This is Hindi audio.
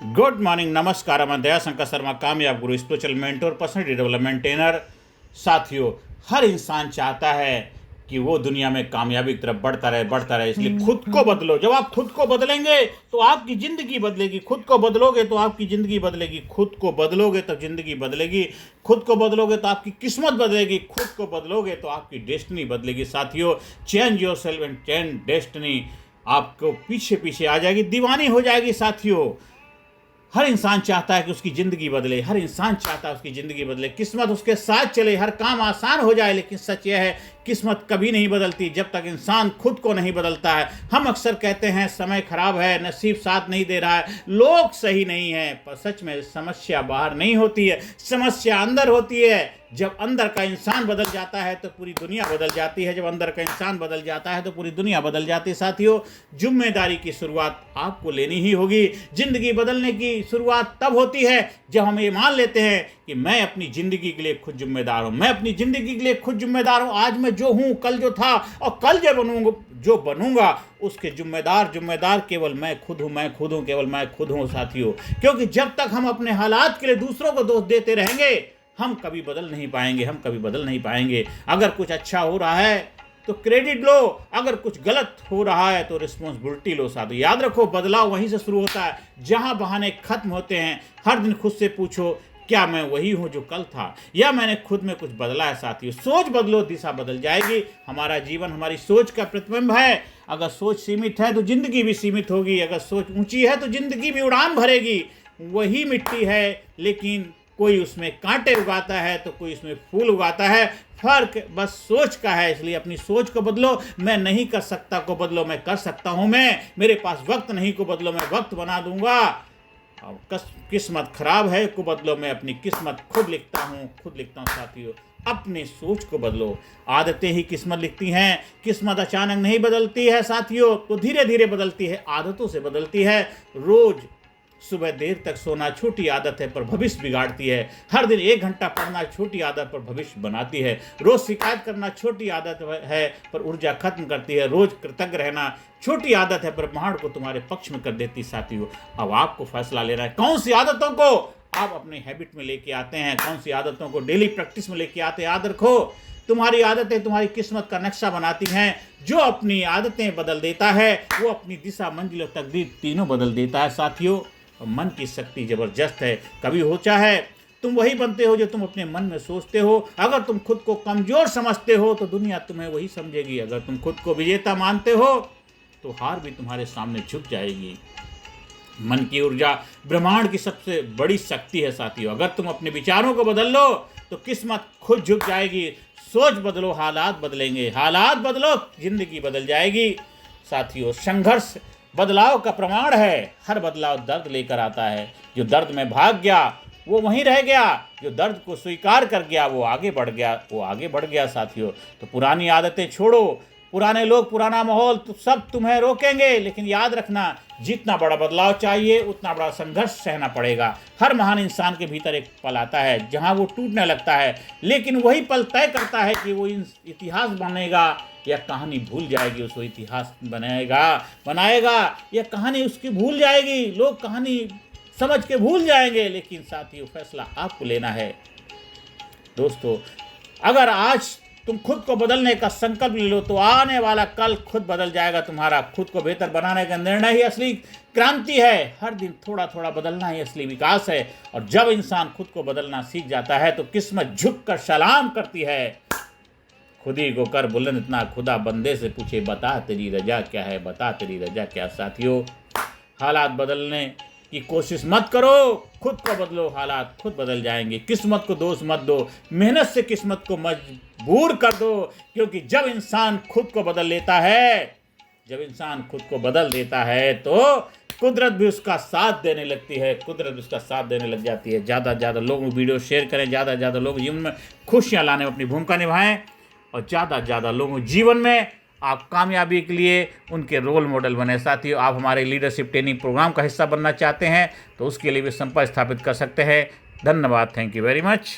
गुड मॉर्निंग, नमस्कार। मैं दया शंकर शर्मा, कामयाब गुरु, spiritual mentor, personal development trainer. साथियों, हर इंसान चाहता है कि वो दुनिया में कामयाबी की तरफ बढ़ता रहे। इसलिए खुद को बदलो। जब आप खुद को बदलेंगे तो आपकी ज़िंदगी बदलेगी। खुद को बदलोगे तो आपकी ज़िंदगी बदलेगी। खुद को बदलोगे तो ज़िंदगी बदलेगी। खुद को बदलोगे तो आपकी किस्मत बदलेगी। खुद को बदलोगे तो आपकी डेस्टिनी बदलेगी। साथियों, change your self and change destiny आपको पीछे पीछे आ जाएगी, दीवानी हो जाएगी। साथियों, हर इंसान चाहता है कि उसकी ज़िंदगी बदले। हर इंसान चाहता है उसकी ज़िंदगी बदले, किस्मत उसके साथ चले, हर काम आसान हो जाए। लेकिन सच यह है, किस्मत कभी नहीं बदलती जब तक इंसान खुद को नहीं बदलता है। हम अक्सर कहते हैं समय खराब है, नसीब साथ नहीं दे रहा है, लोग सही नहीं है, पर सच में समस्या बाहर नहीं होती है, समस्या अंदर होती है। जब अंदर का इंसान बदल जाता है तो पूरी दुनिया बदल जाती है। जब अंदर का इंसान बदल जाता है तो पूरी दुनिया बदल जाती है। साथियों, जिम्मेदारी की शुरुआत आपको लेनी ही होगी। ज़िंदगी बदलने की शुरुआत तब होती है जब हम ये मान लेते हैं कि मैं अपनी ज़िंदगी के लिए खुद जिम्मेदार हूँ। मैं अपनी ज़िंदगी के लिए खुद जिम्मेदार हूँ। आज मैं जो हूँ, कल जो था और कल जो बनूंगा उसके जिम्मेदार केवल मैं खुद हूँ, केवल मैं खुद हूँ। साथियों, क्योंकि जब तक हम अपने हालात के लिए दूसरों को दोष देते रहेंगे, हम कभी बदल नहीं पाएंगे। अगर कुछ अच्छा हो रहा है तो क्रेडिट लो, अगर कुछ गलत हो रहा है तो रिस्पॉन्सिबिलिटी लो। साथियों, याद रखो, बदलाव वहीं से शुरू होता है जहां बहाने खत्म होते हैं। हर दिन खुद से पूछो, क्या मैं वही हूं जो कल था, या मैंने खुद में कुछ बदला है। साथियों, सोच बदलो, दिशा बदल जाएगी। हमारा जीवन हमारी सोच का प्रतिबिंब है। अगर सोच सीमित है तो जिंदगी भी सीमित होगी। अगर सोच ऊंची है तो जिंदगी भी उड़ान भरेगी। वही मिट्टी है, लेकिन कोई उसमें कांटे उगाता है तो कोई उसमें फूल उगाता है। फर्क बस सोच का है। इसलिए अपनी सोच को बदलो। मैं नहीं कर सकता को बदलो, मैं कर सकता हूं। मेरे पास वक्त नहीं को बदलो, मैं वक्त बना दूंगा। और किस्मत खराब है को बदलो, मैं अपनी किस्मत खुद लिखता हूं। साथियों, अपनी सोच को बदलो। आदतें ही किस्मत लिखती हैं। किस्मत अचानक नहीं बदलती है साथियों, तो धीरे धीरे बदलती है, आदतों से बदलती है। रोज सुबह देर तक सोना छोटी आदत है पर भविष्य बिगाड़ती है। हर दिन 1 घंटा पढ़ना छोटी आदत पर भविष्य बनाती है। रोज शिकायत करना छोटी आदत है पर ऊर्जा खत्म करती है। रोज कृतज्ञ रहना छोटी आदत है पर ब्रह्मांड को तुम्हारे पक्ष में कर देती। साथियों, अब आपको फैसला लेना है, कौन सी आदतों को आप अपने हैबिट में लेके आते हैं, कौन सी आदतों को डेली प्रैक्टिस में लेके आते हैं। याद रखो, तुम्हारी आदतें तुम्हारी किस्मत का नक्शा बनाती हैं। जो अपनी आदतें बदल देता है वो अपनी दिशा, मंजिल और तकदीर तीनों बदल देता है। साथियों, मन की शक्ति जबरदस्त है। कभी होता है तुम वही बनते हो जो तुम अपने मन में सोचते हो। अगर तुम खुद को कमजोर समझते हो तो दुनिया तुम्हें वही समझेगी। अगर तुम खुद को विजेता मानते हो तो हार भी तुम्हारे सामने झुक जाएगी। मन की ऊर्जा ब्रह्मांड की सबसे बड़ी शक्ति है। साथियों, अगर तुम अपने विचारों को बदल लो तो किस्मत खुद झुक जाएगी। सोच बदलो, हालात बदलेंगे। हालात बदलो, जिंदगी बदल जाएगी। साथियों, संघर्ष बदलाव का प्रमाण है। हर बदलाव दर्द लेकर आता है। जो दर्द में भाग गया वो वहीं रह गया, जो दर्द को स्वीकार कर गया वो आगे बढ़ गया। साथियों, तो पुरानी आदतें छोड़ो, पुराने लोग, पुराना माहौल तो सब तुम्हें रोकेंगे। लेकिन याद रखना, जितना बड़ा बदलाव चाहिए उतना बड़ा संघर्ष सहना पड़ेगा। हर महान इंसान के भीतर एक पल आता है जहां वो टूटने लगता है, लेकिन वही पल तय करता है कि वो इतिहास बनेगा या कहानी भूल जाएगी। उसको इतिहास बनाएगा या कहानी उसकी भूल जाएगी। लोग कहानी समझ के भूल जाएंगे, लेकिन साथियों, फैसला आपको लेना है। दोस्तों, अगर आज तुम खुद को बदलने का संकल्प ले लो तो आने वाला कल खुद बदल जाएगा तुम्हारा। खुद को बेहतर बनाने का निर्णय ही असली क्रांति है। हर दिन थोड़ा थोड़ा बदलना ही असली विकास है। और जब इंसान खुद को बदलना सीख जाता है तो किस्मत झुककर सलाम करती है। खुदी को कर बुलंद इतना, खुदा बंदे से पूछे, बता तेरी रजा क्या है, बता तेरी रजा क्या। साथियों, हालात बदलने की कोशिश मत करो, खुद को बदलो, हालात खुद बदल जाएंगे। किस्मत को दोष मत दो, मेहनत से किस्मत को मजबूर कर दो। क्योंकि जब इंसान खुद को बदल लेता है तो कुदरत भी उसका साथ देने लगती है। लग जाती है। ज़्यादा से ज़्यादा लोगों को वीडियो शेयर करें, ज़्यादा से ज़्यादा लोग जीवन में खुशियाँ लाने में अपनी भूमिका निभाएं, और ज़्यादा से ज़्यादा लोगों जीवन में आप कामयाबी के लिए उनके रोल मॉडल बने। साथियों, आप हमारे लीडरशिप ट्रेनिंग प्रोग्राम का हिस्सा बनना चाहते हैं तो उसके लिए भी संपर्क स्थापित कर सकते हैं। धन्यवाद। Thank you very much.